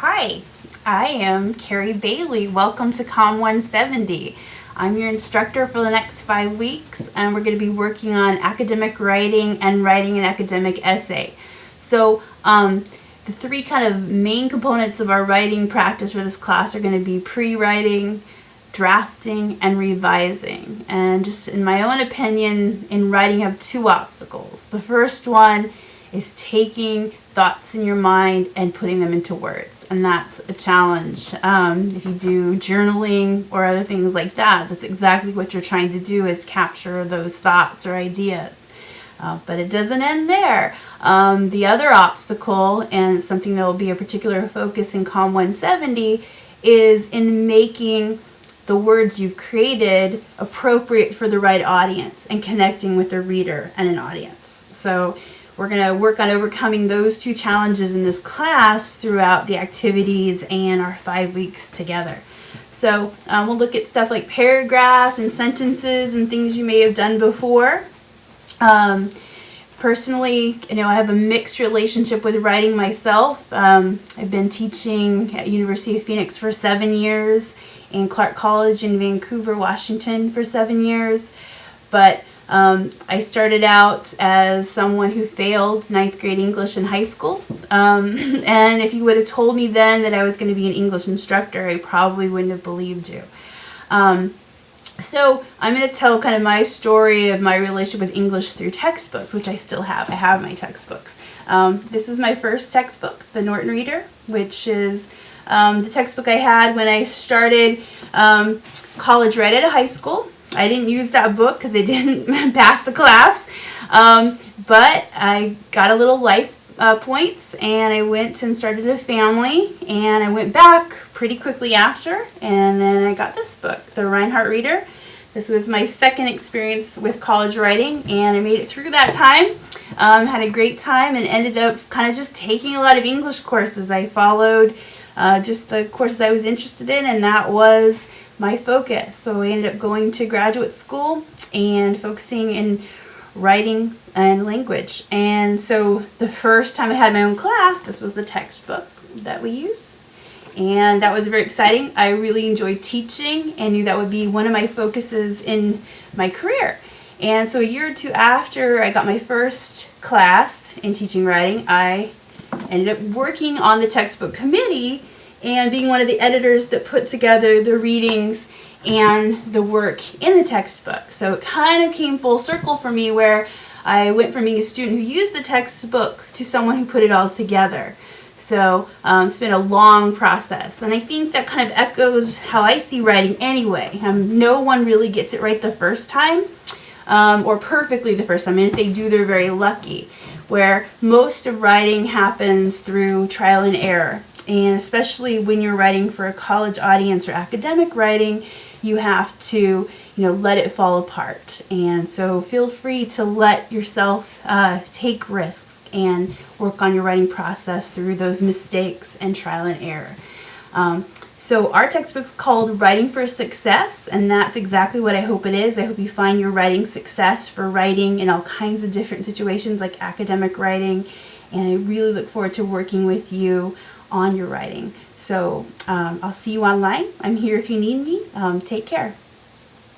Hi, I am Carrie Bailey. Welcome to Com 170. I'm your instructor for the next 5 weeks, and we're going to be working on academic writing and writing an academic essay. So the three kind of main components of our writing practice for this class are going to be pre-writing, drafting, and revising. And just in my own opinion, in writing you have two obstacles. The first one is taking thoughts in your mind and putting them into words, and that's a challenge. If you do journaling or other things like that, that's exactly what you're trying to do, is capture those thoughts or ideas. But it doesn't end there. The other obstacle, and something that will be a particular focus in Com 170, is in making the words you've created appropriate for the right audience and connecting with the reader and an audience. So we're going to work on overcoming those two challenges in this class throughout the activities and our 5 weeks together. So we'll look at stuff like paragraphs and sentences and things you may have done before. Personally, I have a mixed relationship with writing myself. I've been teaching at University of Phoenix for 7 years and Clark College in Vancouver, Washington for 7 years. But I started out as someone who failed 9th grade English in high school. And if you would have told me then that I was going to be an English instructor, I probably wouldn't have believed you. So I'm going to tell kind of my story of my relationship with English through textbooks, which I still have. I have my textbooks. This is my first textbook, the Norton Reader, which is the textbook I had when I started college right out of high school. I didn't use that book because I didn't pass the class, but I got a little life points, and I went and started a family, and I went back pretty quickly after, and then I got this book, the Reinhardt Reader. This was my second experience with college writing, and I made it through that time. Had a great time, and ended up kind of just taking a lot of English courses. I followed just the courses I was interested in, and that was my focus. So I ended up going to graduate school and focusing in writing and language. And so the first time I had my own class, this was the textbook that we use. And that was very exciting. I really enjoyed teaching and knew that would be one of my focuses in my career. And so a year or two after I got my first class in teaching writing, I ended up working on the textbook committee and being one of the editors that put together the readings and the work in the textbook. So it kind of came full circle for me, where I went from being a student who used the textbook to someone who put it all together. So it's been a long process, and I think that kind of echoes how I see writing anyway. No one really gets it right the first time, or perfectly the first time, and if they do, they're very lucky, where most of writing happens through trial and error. And especially when you're writing for a college audience or academic writing, you have to, let it fall apart. And so feel free to let yourself take risks and work on your writing process through those mistakes and trial and error. So our textbook's called Writing for Success, and that's exactly what I hope it is. I hope you find your writing success for writing in all kinds of different situations like academic writing, and I really look forward to working with you on your writing. So I'll see you online. I'm here if you need me. Take care.